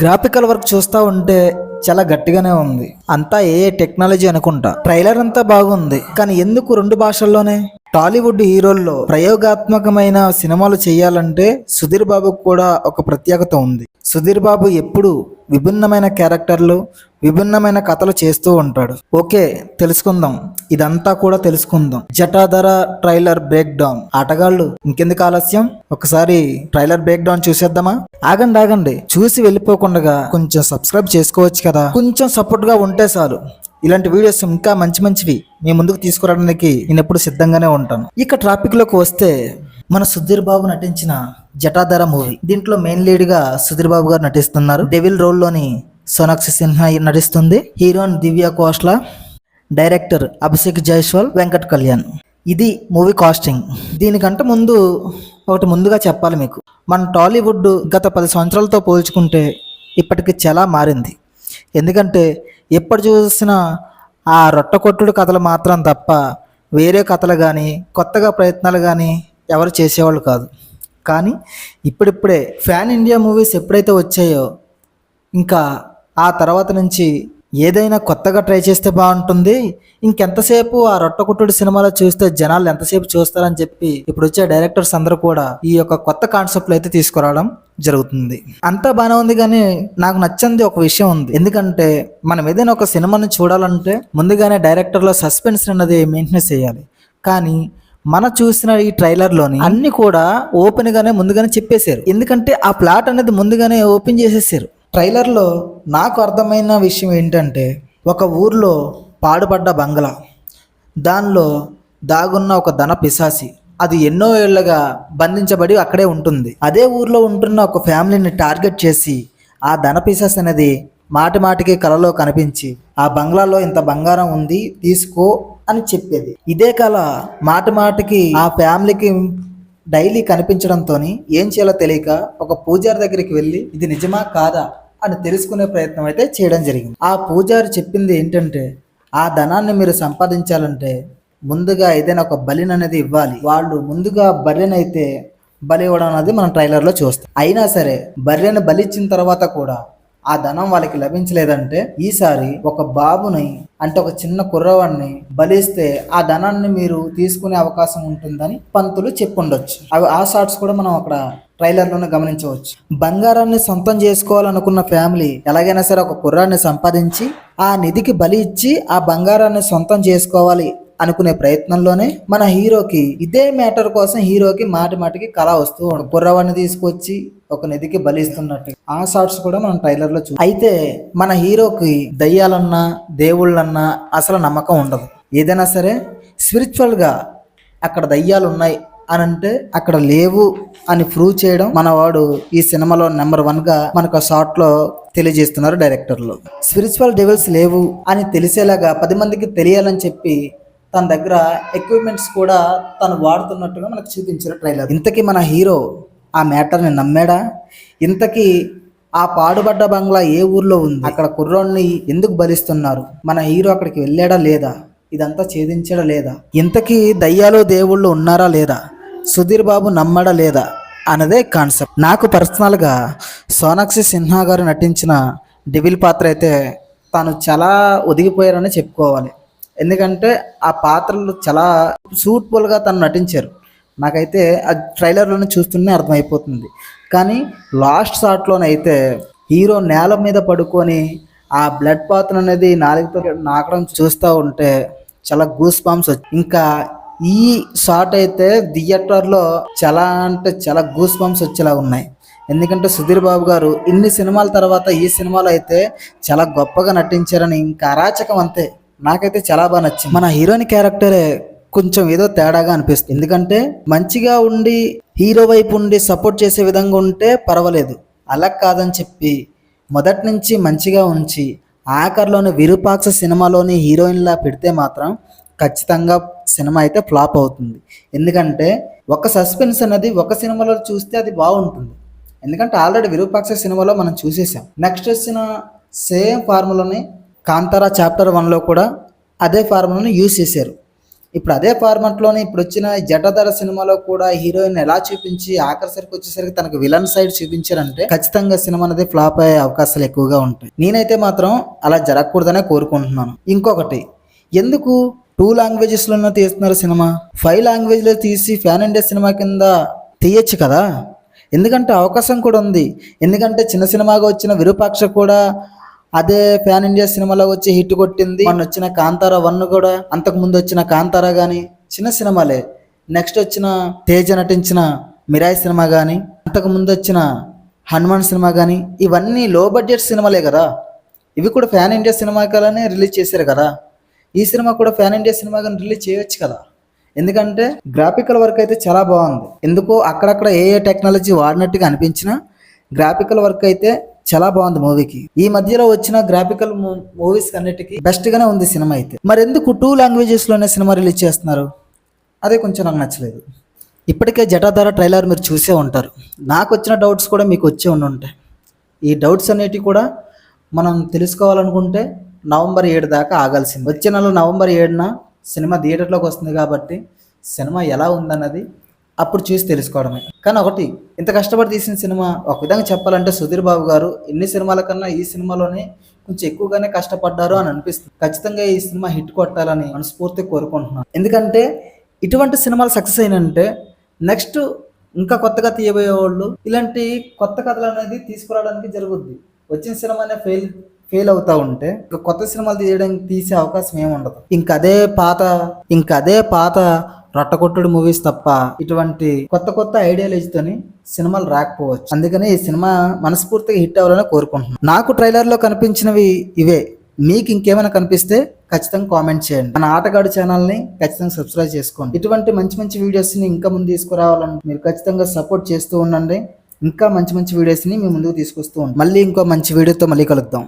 Graphical work చూస్తూ ఉంటే చాలా గట్టిగానే ఉంది. అంతా ఏ టెక్నాలజీ అనుకుంటా. ట్రైలర్ అంతా బాగుంది, కానీ ఎందుకు రెండు భాషల్లోనే? టాలీవుడ్ హీరోల్లో ప్రయోగాత్మకమైన సినిమాలు చేయాలంటే సుధీర్ బాబుకు కూడా ఒక ప్రత్యేకత ఉంది. సుధీర్ బాబు ఎప్పుడు విభిన్నమైన క్యారెక్టర్లు, విభిన్నమైన కథలు చేస్తూ ఉంటాడు. ఓకే, తెలుసుకుందాం, ఇదంతా కూడా తెలుసుకుందాం. Jatadhara trailer break down. ఆటగాళ్ళు ఇంకెందుకు ఆలస్యం, ఒకసారి ట్రైలర్ బ్రేక్ డౌన్ చూసేద్దామా? ఆగండి, చూసి వెళ్ళిపోకుండా కొంచెం సబ్స్క్రైబ్ చేసుకోవచ్చు కదా. కొంచెం సపోర్ట్ గా ఉంటే చాలు. ఇలాంటి వీడియోస్ ఇంకా మంచివి మీ ముందుకు తీసుకురావడానికి నేను ఎప్పుడు సిద్ధంగానే ఉంటాను. ఇక ట్రాఫిక్ లోకి వస్తే, మన సుధీర్ బాబు నటించిన జటాధర మూవీ, దీంట్లో మెయిన్ లీడ్ గా సుధీర్ బాబు గారు నటిస్తున్నారు. డెవిల్ రోల్ లోని సోనాక్షి సిన్హా నటిస్తుంది. హీరోయిన్ దివ్య కోస్లా, డైరెక్టర్ అభిషేక్ జైస్వాల్, వెంకట్ కళ్యాణ్. ఇది మూవీ కాస్టింగ్. దీనికంటే ముందుగా చెప్పాలి మీకు, మన టాలీవుడ్ గత 10 సంవత్సరాలతో పోల్చుకుంటే ఇప్పటికి చాలా మారింది. ఎందుకంటే ఎప్పుడు చూసినా ఆ రొట్టకొట్టుడు కథలు మాత్రం తప్ప వేరే కథలు కానీ కొత్తగా ప్రయత్నాలు కానీ ఎవరు చేసేవాళ్ళు కాదు. కానీ ఇప్పుడిప్పుడే ఫ్యాన్ ఇండియా మూవీస్ ఎప్పుడైతే వచ్చాయో, ఇంకా ఆ తర్వాత నుంచి ఏదైనా కొత్తగా ట్రై చేస్తే బాగుంటుంది, ఇంకెంతసేపు ఆ రొట్టకొట్టుడు సినిమాలో చూస్తే జనాలు ఎంతసేపు చూస్తారని చెప్పి ఇప్పుడు వచ్చే డైరెక్టర్స్ అందరూ కూడా ఈ యొక్క కొత్త కాన్సెప్ట్లు అయితే తీసుకురావడం జరుగుతుంది. అంతా బాగానే ఉంది, కానీ నాకు నచ్చింది ఒక విషయం ఉంది. ఎందుకంటే మనం ఏదైనా ఒక సినిమాని చూడాలంటే ముందుగానే డైరెక్టర్లో సస్పెన్స్ అన్నది మెయింటెనెన్స్ చేయాలి. కానీ మన చూసిన ఈ ట్రైలర్లోని అన్ని కూడా ముందుగానే చెప్పేశారు. ఎందుకంటే ఆ ప్లాట్ అనేది ముందుగానే ఓపెన్ చేసేసారు. ట్రైలర్లో నాకు అర్థమైన విషయం ఏంటంటే, ఒక ఊర్లో పాడుపడ్డ బంగ్లా, దానిలో దాగున్న ఒక ధన పిశాసి, అది ఎన్నో ఏళ్లుగా బంధించబడి అక్కడే ఉంటుంది. అదే ఊర్లో ఉంటున్న ఒక ఫ్యామిలీని టార్గెట్ చేసి ఆ ధన పిశాసి అనేది మాటికి కలలో కనిపించి ఆ బంగ్లాలో ఇంత బంగారం ఉంది తీసుకో అని చెప్పేది. ఇదే కళ మాటికి ఆ ఫ్యామిలీకి డైలీ కనిపించడంతో ఏం చేయాలో తెలియక ఒక పూజారి దగ్గరికి వెళ్ళి ఇది నిజమా కాదా అని తెలుసుకునే ప్రయత్నం అయితే చేయడం జరిగింది. ఆ పూజారి చెప్పింది ఏంటంటే, ఆ ధనాన్ని మీరు సంపాదించాలంటే ముందుగా ఏదైనా ఒక బలిని అనేది ఇవ్వాలి. వాళ్ళు ముందుగా బర్రెనైతే బలి ఇవ్వడం అనేది మనం ట్రైలర్లో చూస్తాం. అయినా సరే బర్రెను బలిచ్చిన తర్వాత కూడా ఆ ధనం వాళ్ళకి లభించలేదంటే, ఈసారి ఒక బాబుని అంటే ఒక చిన్న కుర్రవాడిని బలిస్తే ఆ ధనాన్ని మీరు తీసుకునే అవకాశం ఉంటుందని పంతులు చెప్పుండొచ్చు. ఆ షార్ట్స్ కూడా మనం అక్కడ ట్రైలర్లోనే గమనించవచ్చు. బంగారాన్ని సొంతం చేసుకోవాలనుకున్న ఫ్యామిలీ ఎలాగైనా సరే ఒక కుర్రాన్ని సంపాదించి ఆ నిధికి బలి ఇచ్చి ఆ బంగారాన్ని సొంతం చేసుకోవాలి అనుకునే ప్రయత్నంలోనే మన హీరోకి ఇదే మ్యాటర్ కోసం హీరోకి మాటికి కళ వస్తూ ఉంటుంది. కుర్రవాడిని తీసుకొచ్చి ఒక నిధికి బలిస్తున్నట్టు ఆ షార్ట్స్ కూడా మనం ట్రైలర్లో అయితే మన హీరోకి దయ్యాలన్నా దేవుళ్ళన్నా అసలు నమ్మకం ఉండదు. ఏదైనా సరే స్పిరిచువల్గా అక్కడ దయ్యాలు ఉన్నాయి అని అంటే అక్కడ లేవు అని ప్రూవ్ చేయడం మన వాడు ఈ సినిమాలో నెంబర్ 1గా మనకు షార్ట్ లో తెలియజేస్తున్నారు డైరెక్టర్లు. స్పిరిచువల్ డెవిల్స్ లేవు అని తెలిసేలాగా 10 మందికి తెలియాలని చెప్పి తన దగ్గర ఎక్విప్మెంట్స్ కూడా తను వాడుతున్నట్టుగా మనకు చూపించారు ట్రైలర్. ఇంతకీ మన హీరో ఆ మ్యాటర్ని నమ్మాడా? ఇంతకీ ఆ పాడుబడ్డ బంగ్లా ఏ ఊర్లో ఉంది? అక్కడ కుర్రోడ్ని ఎందుకు బలిస్తున్నారు? మన హీరో అక్కడికి వెళ్ళాడా లేదా? ఇదంతా ఛేదించాడా లేదా? ఇంతకీ దయ్యాలు దేవుళ్ళు ఉన్నారా లేదా? సుధీర్ బాబు నమ్మడా లేదా అన్నదే కాన్సెప్ట్. నాకు పర్సనల్గా సోనాక్షి సిన్హా గారు నటించిన డెవిల్ పాత్ర అయితే తాను చాలా ఒదిగిపోయారని చెప్పుకోవాలి. ఎందుకంటే ఆ పాత్రలు చాలా సూట్ఫుల్గా తను నటించారు. నాకైతే ఆ ట్రైలర్లోనే చూస్తూనే అర్థమైపోతుంది. కానీ లాస్ట్ షాట్లోనైతే హీరో నేల మీద పడుకొని ఆ బ్లడ్ పాత్ర అనేది నాలుగుతో నాకడం చూస్తూ ఉంటే చాలా గూస్ బంప్స్ వచ్చి, ఇంకా ఈ షాట్ అయితే థియేటర్లో చాలా అంటే చాలా గూస్ బంప్స్ వచ్చేలా ఉన్నాయి. ఎందుకంటే సుధీర్ బాబు గారు ఇన్ని సినిమాల తర్వాత ఈ సినిమాలో అయితే చాలా గొప్పగా నటించారని, ఇంకా అరాచకం అంతే. నాకైతే చాలా బాగా నచ్చింది. మన హీరోయిన్ క్యారెక్టరే కొంచెం ఏదో తేడాగా అనిపిస్తుంది. ఎందుకంటే మంచిగా ఉండి హీరో వైపు ఉండి సపోర్ట్ చేసే విధంగా ఉంటే పర్వాలేదు, అలా కాదని చెప్పి మొదటి నుంచి మంచిగా ఉంచి ఆఖరిలోని విరూపాక్ష సినిమాలోని హీరోయిన్లా పెడితే మాత్రం ఖచ్చితంగా సినిమా అయితే ఫ్లాప్ అవుతుంది. ఎందుకంటే ఒక సస్పెన్స్ అనేది ఒక సినిమాలో చూస్తే అది బాగుంటుంది. ఎందుకంటే ఆల్రెడీ విరూపాక్ష సినిమాలో మనం చూసేసాం. నెక్స్ట్ వచ్చిన సేమ్ ఫార్ములాని కాంతారా చాప్టర్ 1లో కూడా అదే ఫార్ములాని యూజ్ చేశారు. ఇప్పుడు అదే ఫార్మాట్ లోనే ఇప్పుడు వచ్చిన జటాధర సినిమాలో కూడా హీరోయిన్ ఎలా చూపించి ఆఖరిసరికి వచ్చేసరికి తనకు విలన్ సైడ్ చూపించారంటే ఖచ్చితంగా సినిమా అనేది ఫ్లాప్ అయ్యే అవకాశాలు ఎక్కువగా ఉంటాయి. నేనైతే మాత్రం అలా జరగకూడదనే కోరుకుంటున్నాను. ఇంకొకటి, ఎందుకు 2 లాంగ్వేజెస్ లోనే తీస్తున్నారు సినిమా? 5 లాంగ్వేజ్ లో తీసి ఫ్యాన్ ఇండియా సినిమా కింద తీయచ్చు కదా. ఎందుకంటే అవకాశం కూడా ఉంది. ఎందుకంటే చిన్న సినిమాగా వచ్చిన విరూపాక్ష కూడా అదే ఫ్యాన్ ఇండియా సినిమాలో వచ్చి హిట్ కొట్టింది. మొన్న వచ్చిన కాంతారా 1 కూడా, అంతకు ముందు వచ్చిన కాంతారా కానీ చిన్న సినిమాలే. నెక్స్ట్ వచ్చిన తేజ నటించిన మిరాయి సినిమా కానీ, అంతకు ముందు వచ్చిన హనుమాన్ సినిమా కానీ, ఇవన్నీ లో బడ్జెట్ సినిమాలే కదా. ఇవి కూడా ఫ్యాన్ ఇండియా సినిమాగానే రిలీజ్ చేశారు కదా. ఈ సినిమా కూడా ఫ్యాన్ ఇండియా సినిమాగానే రిలీజ్ చేయొచ్చు కదా. ఎందుకంటే గ్రాఫికల్ వర్క్ అయితే చాలా బాగుంది. ఎందుకో అక్కడక్కడ ఏ టెక్నాలజీ వాడినట్టుగా అనిపించినా గ్రాఫికల్ వర్క్ అయితే చాలా బాగుంది మూవీకి. ఈ మధ్యలో వచ్చిన గ్రాఫికల్ మూవీస్ అన్నిటికీ బెస్ట్ గానే ఉంది సినిమా అయితే. మరి ఎందుకు 2 లాంగ్వేజెస్ లోనే సినిమా రిలీజ్ చేస్తున్నారు? అదే కొంచెం నాకు నచ్చలేదు. ఇప్పటికే జటాధర ట్రైలర్ మీరు చూసే ఉంటారు. నాకు వచ్చిన డౌట్స్ కూడా మీకు వచ్చే ఉంటాయి. ఈ డౌట్స్ అనేటివి కూడా మనం తెలుసుకోవాలనుకుంటే నవంబర్ 7 దాకా ఆగాల్సింది. వచ్చే నెల నవంబర్ 7న సినిమా థియేటర్లోకి వస్తుంది కాబట్టి సినిమా ఎలా ఉందన్నది అప్పుడు చూసి తెలుసుకోవడమే. కానీ ఒకటి, ఇంత కష్టపడి తీసిన సినిమా, ఒక విధంగా చెప్పాలంటే సుధీర్ బాబు గారు ఎన్ని సినిమాల కన్నా ఈ సినిమాలోనే కొంచెం ఎక్కువగానే కష్టపడ్డారు అని అనిపిస్తుంది. ఖచ్చితంగా ఈ సినిమా హిట్ కొట్టాలని మనస్ఫూర్తిగా కోరుకుంటున్నాను. ఎందుకంటే ఇటువంటి సినిమాలు సక్సెస్ అయినంటే నెక్స్ట్ ఇంకా కొత్తగా తీయబోయే వాళ్ళు ఇలాంటి కొత్త కథలు అనేది తీసుకురావడానికి జరుగుద్ది. వచ్చిన సినిమానే ఫెయిల్ అవుతా ఉంటే ఇంకా కొత్త సినిమాలు తీసే అవకాశం ఏమి ఉండదు. ఇంకదే పాత రొట్టకొట్టుడు మూవీస్ తప్ప ఇటువంటి కొత్త ఐడియాలజీతోని సినిమాలు రాకపోవచ్చు. అందుకని ఈ సినిమా మనస్ఫూర్తిగా హిట్ అవ్వాలని కోరుకుంటున్నాను. నాకు ట్రైలర్లో కనిపించినవి ఇవే. మీకు ఇంకేమైనా కనిపిస్తే ఖచ్చితంగా కామెంట్ చేయండి. మన ఆటగాడు ఛానల్ని ఖచ్చితంగా సబ్స్క్రైబ్ చేసుకోండి. ఇటువంటి మంచి వీడియోస్ని ఇంకా ముందు తీసుకురావాలని మీరు ఖచ్చితంగా సపోర్ట్ చేస్తూ ఉండండి. ఇంకా మంచి వీడియోస్ని మీ ముందుకు తీసుకొస్తూ ఉంటాం. మళ్ళీ ఇంకో మంచి వీడియోతో మళ్ళీ కలుద్దాం.